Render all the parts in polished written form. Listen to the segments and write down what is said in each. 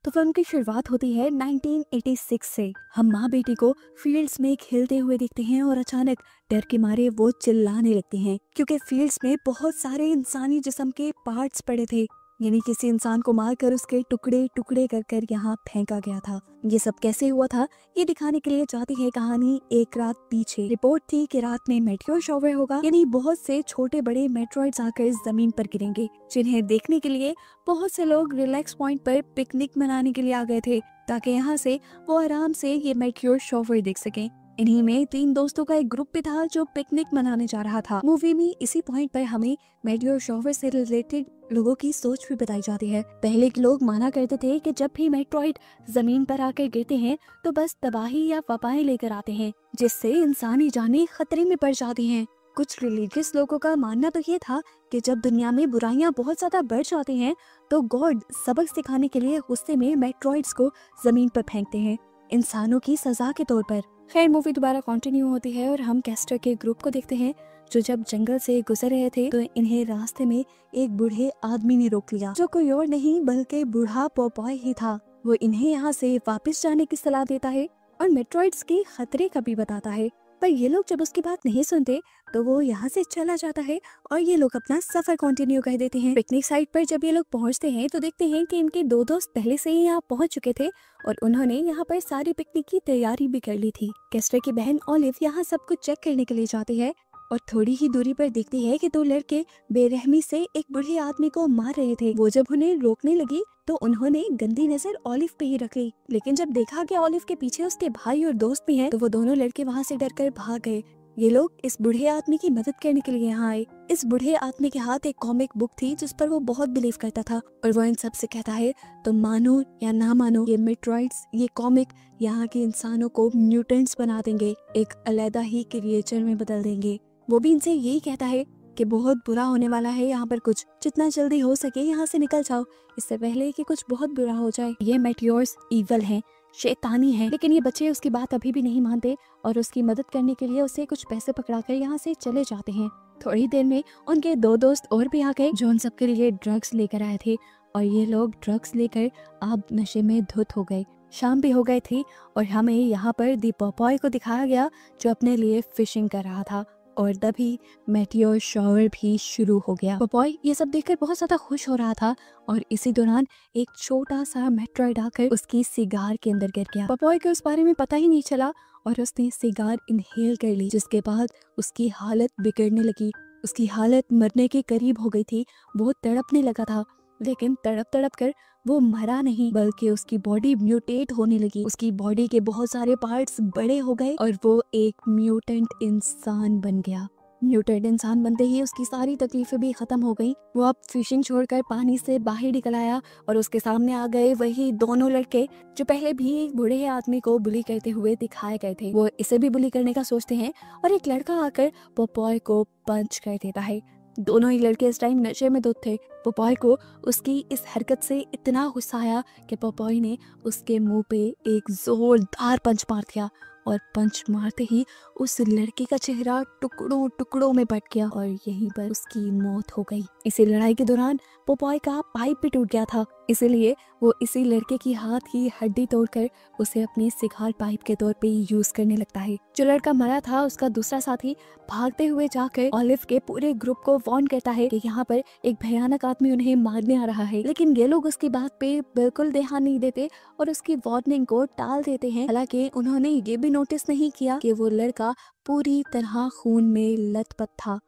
तो फिल्म की शुरुआत होती है 1986 से। हम माँ बेटी को फील्ड्स में खेलते हुए देखते हैं और अचानक डर के मारे वो चिल्लाने लगते हैं क्योंकि फील्ड्स में बहुत सारे इंसानी जिस्म के पार्ट्स पड़े थे, यानी किसी इंसान को मारकर उसके टुकड़े टुकड़े कर कर यहाँ फेंका गया था। ये सब कैसे हुआ था ये दिखाने के लिए जाती है कहानी एक रात पीछे। रिपोर्ट थी कि रात में मेटियोर शॉवर होगा, यानी बहुत से छोटे बड़े मेट्रॉइड्स आकर जमीन पर गिरेंगे, जिन्हें देखने के लिए बहुत से लोग रिलैक्स पॉइंट पर पिकनिक मनाने के लिए आ गए थे ताकि यहाँ से वो आराम से ये मेटियोर शॉवर देख सकें। इन्हीं में 3 दोस्तों का एक ग्रुप भी था जो पिकनिक मनाने जा रहा था। मूवी में इसी पॉइंट पर हमें मेटियोर शॉवर से रिलेटेड लोगों की सोच भी बताई जाती है। पहले के लोग माना करते थे कि जब भी मेट्रॉइड जमीन पर आकर गिरते हैं तो बस तबाही या वबाएं लेकर आते हैं, जिससे इंसानी जानें खतरे में पड़ जाती हैं। कुछ रिलीजियस लोगों का मानना तो ये था कि जब दुनिया में बुराइयां बहुत ज्यादा बढ़ जाती हैं तो गॉड सबक सिखाने के लिए गुस्से में मेट्रॉइड्स को जमीन पर फेंकते हैं, इंसानों की सजा के तौर पर। खैर मूवी दोबारा कंटिन्यू होती है और हम कैस्टर के ग्रुप को देखते हैं जो जब जंगल से गुजर रहे थे तो इन्हें रास्ते में एक बूढ़े आदमी ने रोक लिया, जो कोई और नहीं बल्कि बूढ़ा पोपॉय ही था। वो इन्हें यहाँ से वापस जाने की सलाह देता है और मेट्रॉइड्स के खतरे का भी बताता है, पर ये लोग जब उसकी बात नहीं सुनते तो वो यहाँ से चला जाता है और ये लोग अपना सफर कंटिन्यू कर देते हैं। पिकनिक साइट पर जब ये लोग पहुँचते हैं तो देखते हैं कि इनके 2 दोस्त पहले से ही यहाँ पहुँच चुके थे और उन्होंने यहाँ पर सारी पिकनिक की तैयारी भी कर ली थी। कैस्टर की बहन ओलिव यहाँ सब कुछ चेक करने के लिए जाती है और थोड़ी ही दूरी पर देखती है कि 2 लड़के बेरहमी से एक बूढ़े आदमी को मार रहे थे। वो जब उन्हें रोकने लगी तो उन्होंने गंदी नजर ओलिव पे ही रख ली, लेकिन जब देखा कि ओलिव के पीछे उसके भाई और दोस्त भी हैं, तो वो दोनों लड़के वहाँ से डरकर भाग गए। ये लोग इस बूढ़े आदमी की मदद करने के लिए यहाँ आए। इस बूढ़े आदमी के हाथ एक कॉमिक बुक थी जिस पर वो बहुत बिलीव करता था और वो इन सब से कहता है तो मानो या ना मानो ये मेट्रॉइड्स, ये कॉमिक यहाँ के इंसानों को म्यूटेंट्स बना देंगे, एक अलग ही क्रिएचर में बदल देंगे। वो भी इनसे यही कहता है कि बहुत बुरा होने वाला है यहाँ पर, कुछ जितना जल्दी हो सके यहाँ से निकल जाओ इससे पहले कि कुछ बहुत बुरा हो जाए। ये मेटियोर्स ईवल हैं, शैतानी है, लेकिन ये बच्चे उसकी बात अभी भी नहीं मानते और उसकी मदद करने के लिए उसे कुछ पैसे पकड़ाकर यहाँ से चले जाते हैं। थोड़ी देर में उनके 2 दोस्त और भी आ गए जो उन सबके लिए ड्रग्स लेकर आए थे और ये लोग ड्रग्स लेकर अब नशे में धुत हो गए। शाम भी हो गई थी और हमें यहाँ पर दी पोपॉय को दिखाया गया जो अपने लिए फिशिंग कर रहा था और तभी मेटियोर शॉवर भी शुरू हो गया। पोपॉय ये सब देखकर बहुत ज्यादा खुश हो रहा था और इसी दौरान एक छोटा सा मेट्रॉइड आकर उसकी सिगार के अंदर गिर गया। पोपॉय को उस बारे में पता ही नहीं चला और उसने सिगार इनहेल कर ली, जिसके बाद उसकी हालत बिगड़ने लगी। उसकी हालत मरने के करीब हो गई थी। वो तड़पने लगा था, लेकिन तड़प तड़प कर वो मरा नहीं बल्कि उसकी बॉडी म्यूटेट होने लगी। उसकी बॉडी के बहुत सारे पार्ट्स बड़े हो गए और वो एक म्यूटेंट इंसान बन गया। म्यूटेंट इंसान बनते ही उसकी सारी तकलीफें भी खत्म हो गई। वो अब फिशिंग छोड़कर पानी से बाहर निकल आया और उसके सामने आ गए वही दोनों लड़के जो पहले भी एक बूढ़े आदमी को बुली करते हुए दिखाए गए थे। वो इसे भी बुली करने का सोचते हैं और एक लड़का आकर पोपॉय को पंच कर देता है। दोनों ही लड़के इस टाइम नशे में धुत थे। पोपॉय को उसकी इस हरकत से इतना गुस्सा आया कि पोपॉय ने उसके मुंह पे एक जोरदार पंच मार दिया और पंच मारते ही उस लड़के का चेहरा टुकड़ों टुकड़ों में बट गया और यहीं पर उसकी मौत हो गई। इसी लड़ाई के दौरान पोपॉय का पाइप भी टूट गया था, इसीलिए वो इसी लड़के की हाथ की हड्डी तोड़कर उसे अपने सिगार पाइप के तौर पे यूज करने लगता है। जो लड़का मरा था उसका दूसरा साथी भागते हुए जाकर ओलिव के पूरे ग्रुप को वार्न करता है कि यहाँ पर एक भयानक आदमी उन्हें मारने आ रहा है, लेकिन ये लोग उसकी बात पे बिल्कुल ध्यान नहीं देते और उसकी वार्निंग को टाल देते हैं। हालांकि उन्होंने ये भी नोटिस नहीं किया कि वो लड़का पूरी तरह खून में लथपथ था।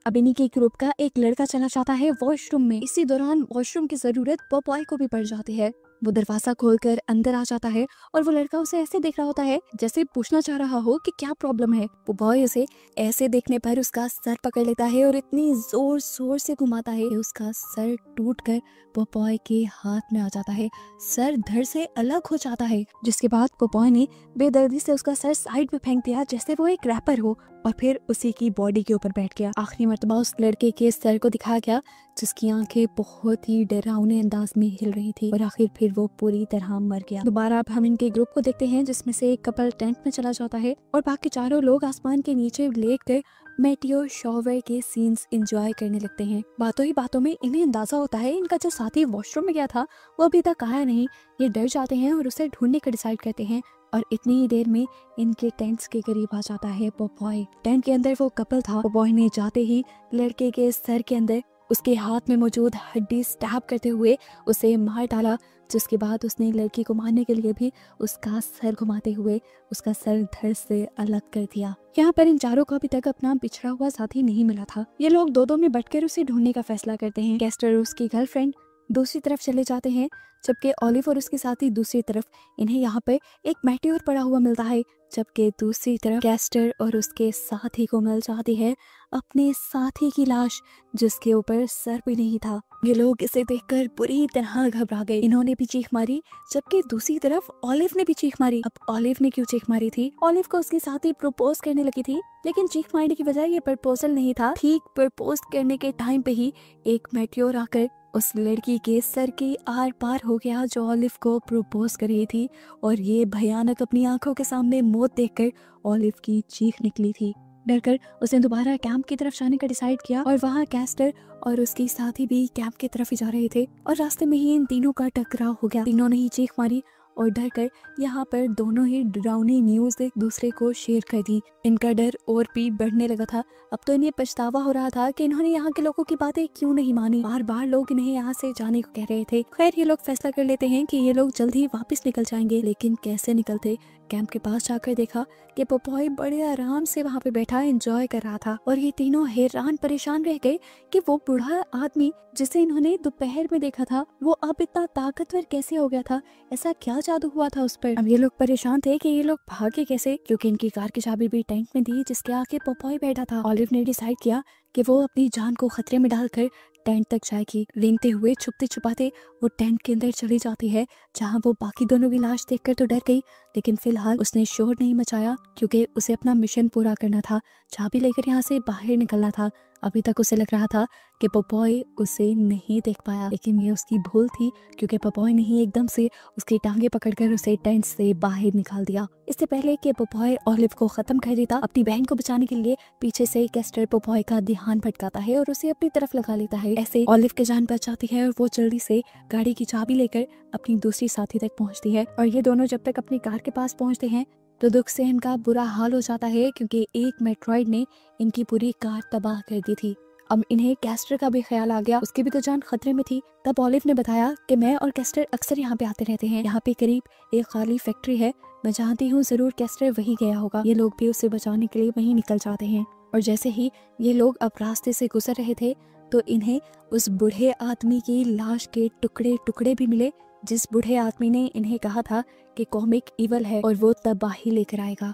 अब इन्हीं के ग्रुप का एक लड़का चला जाता है वॉशरूम में। इसी दौरान वॉशरूम की जरूरत पोपॉय को भी पड़ जाती है। वो दरवाजा खोलकर अंदर आ जाता है और वो लड़का उसे ऐसे देख रहा होता है जैसे पूछना चाह रहा हो कि क्या प्रॉब्लम है। पोपॉय उसे ऐसे देखने पर उसका सर पकड़ लेता है और इतनी जोर जोर से घुमाता है कि उसका सर टूटकर पोपॉय के हाथ में आ जाता है। सर धड़ से अलग हो जाता है, जिसके बाद पोपॉय ने बेदर्दी से उसका सर साइड पे फेंक दिया जैसे वो एक रैपर हो और फिर उसी की बॉडी के ऊपर बैठ गया। आखिरी मर्तबा उस लड़के के सर को दिखाया गया जिसकी आंखें बहुत ही डरावने अंदाज में हिल रही थी और आखिर फिर वो पूरी तरह मर गया। दोबारा अब हम इनके ग्रुप को देखते हैं जिसमें से एक कपल टेंट में चला जाता है और बाकी चारों लोग आसमान के नीचे लेटकर मेटियोर शॉवर के सीन्स एंजॉय करने लगते हैं। बातों ही बातों में इन्हें अंदाजा होता है इनका जो साथी वॉशरूम में गया था वो अभी तक आया नहीं। ये डर जाते हैं और उसे ढूंढने का डिसाइड करते हैं और इतनी ही देर में इनके टेंट्स के करीब आ जाता है पोपॉय। टेंट के अंदर वो कपल था। पोपॉय ने जाते ही लड़के के सर के अंदर उसके हाथ में मौजूद हड्डी स्टैब करते हुए उसे मार डाला, जिसके बाद उसने लड़की को मारने के लिए भी उसका सर घुमाते हुए उसका सर धड़ से अलग कर दिया। यहाँ पर इन चारों को अभी तक अपना बिछड़ा हुआ साथी नहीं मिला था। ये लोग दो में बंटकर उसे ढूंढने का फैसला करते हैं। कैस्टर और उसकी गर्लफ्रेंड दूसरी तरफ चले जाते हैं जबकि ऑलिव और उसके साथी दूसरी तरफ। इन्हें यहाँ पर एक मेटियोर पड़ा हुआ मिलता है जबकि दूसरी तरफ कैस्टर और उसके साथी को मिल जाती है अपने साथी की लाश जिसके ऊपर सर भी नहीं था। ये लोग इसे देखकर बुरी तरह घबरा गए। इन्होंने भी चीख मारी जबकि दूसरी तरफ ऑलिव ने भी चीख मारी। अब ऑलिव ने क्यों चीख मारी थी? ऑलिव को उसके साथी प्रपोज करने लगी थी लेकिन चीख मारने की वजह ये प्रपोजल नहीं था। ठीक प्रपोज करने के टाइम पे ही एक मेटियोर आकर उस लड़की के सर के आर पार हो गया जो ऑलिव को प्रपोज कर रही थी और ये भयानक अपनी आंखों के सामने मौत देखकर ऑलिव की चीख निकली थी। डरकर उसने दोबारा कैंप की तरफ जाने का डिसाइड किया और वहाँ कैस्टर और उसकी साथी भी कैंप की तरफ ही जा रहे थे और रास्ते में ही इन तीनों का टकराव हो गया। तीनों ने ही चीख मारी और डरकर यहाँ पर दोनों ही डरावनी न्यूज एक दूसरे को शेयर कर दी। इनका डर और भी बढ़ने लगा था। अब तो इन्हें पछतावा हो रहा था कि इन्होंने यहाँ के लोगों की बातें क्यों नहीं मानी। बार बार लोग इन्हें यहाँ से जाने को कह रहे थे। खैर ये लोग फैसला कर लेते हैं कि ये लोग जल्द ही वापस निकल जाएंगे। लेकिन कैसे निकलते? कैंप के पास जाकर देखा कि पोपॉय बड़े आराम से वहाँ पे बैठा एंजॉय कर रहा था और ये तीनों हैरान परेशान रह गए कि वो बूढ़ा आदमी जिसे इन्होंने दोपहर में देखा था वो अब इतना ताकतवर कैसे हो गया था। ऐसा क्या जादू हुआ था उस पर? अब ये लोग परेशान थे कि ये लोग भागे कैसे, क्योंकि इनकी कार की चाबी भी टैंक में थी जिसके आगे पोपॉय बैठा था। ऑलिव ने डिसाइड किया कि वो अपनी जान को खतरे में डालकर टेंट तक जाएगी। रेंगते हुए छुपते छुपाते वो टेंट के अंदर चली जाती है जहाँ वो बाकी दोनों की लाश देखकर तो डर गई लेकिन फिलहाल उसने शोर नहीं मचाया क्योंकि उसे अपना मिशन पूरा करना था। चाबी लेकर यहाँ से बाहर निकलना था। अभी तक उसे लग रहा था कि पोपॉय उसे नहीं देख पाया लेकिन ये उसकी भूल थी क्योंकि पोपॉय ने ही एकदम से उसकी टांगे पकड़कर उसे टेंट से बाहर निकाल दिया। इससे पहले कि पोपॉय ऑलिव को खत्म कर देता अपनी बहन को बचाने के लिए पीछे से कैस्टर पोपॉय का ध्यान भटकाता है और उसे अपनी तरफ लगा लेता है। ऐसे ऑलिव की जान बच जाती है और वो जल्दी से गाड़ी की चाबी लेकर अपनी दूसरी साथी तक पहुंचती है और ये दोनों जब तक अपनी कार के पास पहुंचते हैं तो दुख से इनका बुरा हाल हो जाता है क्योंकि एक मेट्रॉइड ने इनकी पूरी कार तबाह कर दी थी। अब इन्हें कैस्टर का भी ख्याल आ गया, उसकी भी तो जान खतरे में थी। तब ऑलिव ने बताया कि मैं और कैस्टर अक्सर यहाँ पे आते रहते हैं। यहाँ पे करीब एक खाली फैक्ट्री है, मैं जानती हूँ जरूर कैस्टर वही गया होगा। ये लोग भी उसे बचाने के लिए वहीं निकल जाते हैं और जैसे ही ये लोग अब रास्ते से गुजर रहे थे तो इन्हें उस बूढ़े आदमी की लाश के टुकड़े टुकड़े भी मिले जिस बूढ़े आदमी ने इन्हें कहा था कि कॉमिक इवल है और वो तबाही लेकर आएगा।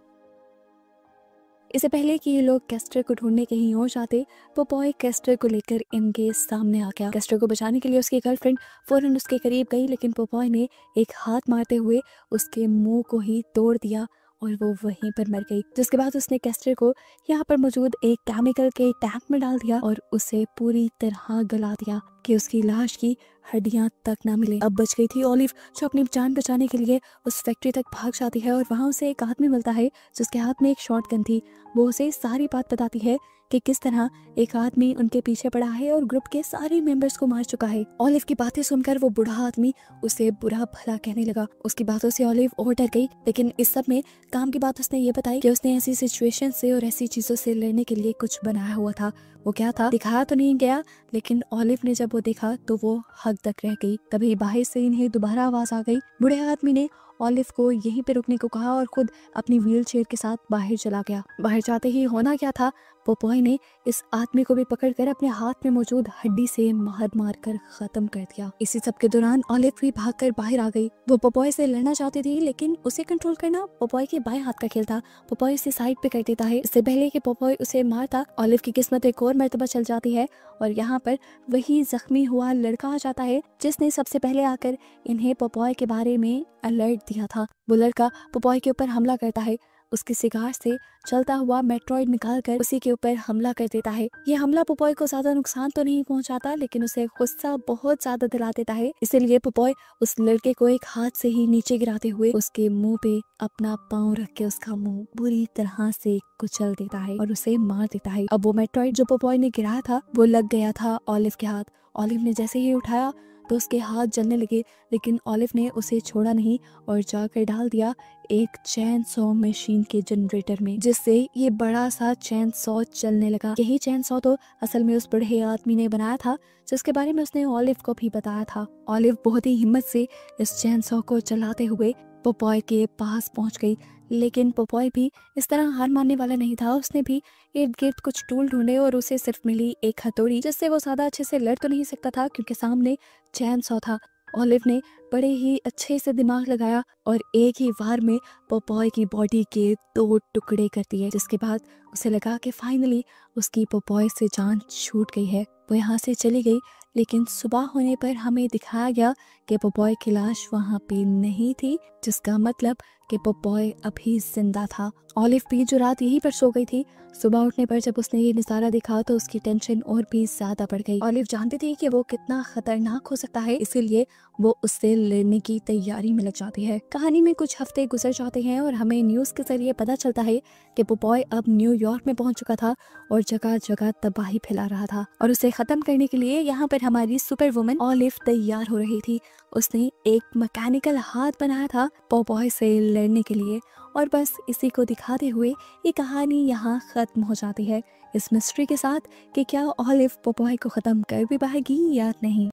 इससे पहले कि ये लोग कैस्टर को ढूंढने कहीं और जाते पोपॉय कैस्टर को लेकर इनके सामने आ गया। कैस्टर को बचाने के लिए उसकी गर्लफ्रेंड फौरन उसके करीब गई लेकिन पोपॉय ने एक हाथ मारते हुए उसके मुंह को ही तोड़ दिया और वो वहीं पर मर गई। जिसके बाद उसने कैस्टर को यहाँ पर मौजूद एक केमिकल के टैंक में डाल दिया और उसे पूरी तरह गला दिया कि उसकी लाश की हड्डियां तक ना मिले। अब बच गई थी ऑलिव जो अपनी जान बचाने के लिए उस फैक्ट्री तक भाग जाती है और वहाँ उसे एक आदमी मिलता है जिसके हाथ में एक शॉटगन थी। वो उसे सारी बात बताती है कि किस तरह एक आदमी उनके पीछे पड़ा है और ग्रुप के सारे मेंबर्स को मार चुका है। ऑलिव की बातें सुनकर वो बूढ़ा आदमी उसे बुरा भला कहने लगा। उसकी बातों से ऑलिव और डर गई लेकिन इस सब में काम की बात उसने ये बताई कि उसने ऐसी सिचुएशन से और ऐसी चीजों से लड़ने के लिए कुछ बनाया हुआ था। वो क्या था दिखाया तो नहीं गया लेकिन ऑलिव ने जब वो देखा तो वो हद तक रह गई। तभी बाहर से इन्हें दोबारा आवाज आ गई। बूढ़े आदमी ने ऑलिव को यहीं पे रुकने को कहा और खुद अपनी व्हीलचेयर के साथ बाहर चला गया। बाहर जाते ही होना क्या था, पोपॉय ने इस आदमी को भी पकड़कर अपने हाथ में मौजूद हड्डी से मार कर खत्म कर दिया। इसी सब के दौरान ऑलिव भी भागकर बाहर आ गई। वो पोपॉय से लड़ना चाहती थी लेकिन उसे कंट्रोल करना पोपॉय के बाएं हाथ का खेल था। पोपॉय उसे साइड पे कर देता है। इससे पहले कि पोपॉय उसे मारता ऑलिव की किस्मत एक और मर्तबा चल जाती है और यहाँ पर वही जख्मी हुआ लड़का आ जाता है जिसने सबसे पहले आकर इन्हें पोपॉय के बारे में अलर्ट दिया था। वो लड़का पोपॉय के ऊपर हमला करता है। उसके सिगार से चलता हुआ मेट्रॉइड निकालकर उसी के ऊपर हमला कर देता है। ये हमला पोपॉय को ज्यादा नुकसान तो नहीं पहुंचाता, लेकिन उसे गुस्सा बहुत ज्यादा दिला देता है। इसीलिए पोपॉय उस लड़के को एक हाथ से ही नीचे गिराते हुए उसके मुंह पे अपना पाँव रख के उसका मुंह बुरी तरह से कुचल देता है और उसे मार देता है। अब वो मेट्रॉइड जो पोपॉय ने गिराया था वो लग गया था ऑलिव के हाथ। ऑलिव ने जैसे ही उठाया तो उसके हाथ जलने लगे, लेकिन ऑलिव ने उसे छोड़ा नहीं और जाकर डाल दिया एक चैन सॉ मशीन के जनरेटर में, जिससे ये बड़ा सा चैन सॉ चलने लगा। यही चैन सॉ तो असल में उस बड़े आदमी ने बनाया था, जिसके बारे में उसने ऑलिव को भी बताया था। ऑलिव बहुत ही हिम्मत से इस चैन सॉ को चलाते हुए पोपॉय के पास पहुंच गई, लेकिन पोपॉय भी इस तरह हार मानने वाला नहीं था। उसने भी इर्द गिर्द कुछ टूल ढूंढे और उसे सिर्फ मिली एक हथौड़ी, जिससे वो ज्यादा अच्छे से लड़ तो नहीं सकता था क्योंकि सामने चैन सॉ था। ऑलिव ने बड़े ही अच्छे से दिमाग लगाया और एक ही वार में पोपॉय की बॉडी के 2 टुकड़े कर दिए, जिसके बाद उसे लगा कि फाइनली उसकी पोपॉय से जान छूट गई है। वो यहाँ से चली गई, लेकिन सुबह होने पर हमें दिखाया गया कि पोपॉय की लाश वहाँ पे नहीं थी, जिसका मतलब कि पोपॉय अभी जिंदा था। ऑलिव भी जो रात यहीं पर सो गई थी, सुबह उठने पर जब उसने ये नजारा देखा तो उसकी टेंशन और भी ज्यादा बढ़ गई। ऑलिव जानती थी कि वो कितना खतरनाक हो सकता है, इसीलिए वो उससे लड़ने की तैयारी में लग जाती है। कहानी में कुछ हफ्ते गुजर जाते हैं और हमें न्यूज के जरिए पता चलता है कि पोपॉय अब न्यूयॉर्क में पहुंच चुका था और जगह जगह तबाही फैला रहा था, और उसे खत्म करने के लिए यहाँ पर हमारी सुपर वुमन ऑलिव तैयार हो रही थी। उसने एक मैकेनिकल हाथ बनाया था पोपॉय से लड़ने के लिए, और बस इसी को दिखाते हुए ये कहानी यहाँ खत्म हो जाती है, इस मिस्ट्री के साथ कि क्या ऑलिव पोपॉय को खत्म कर भी पाएगी या नहीं।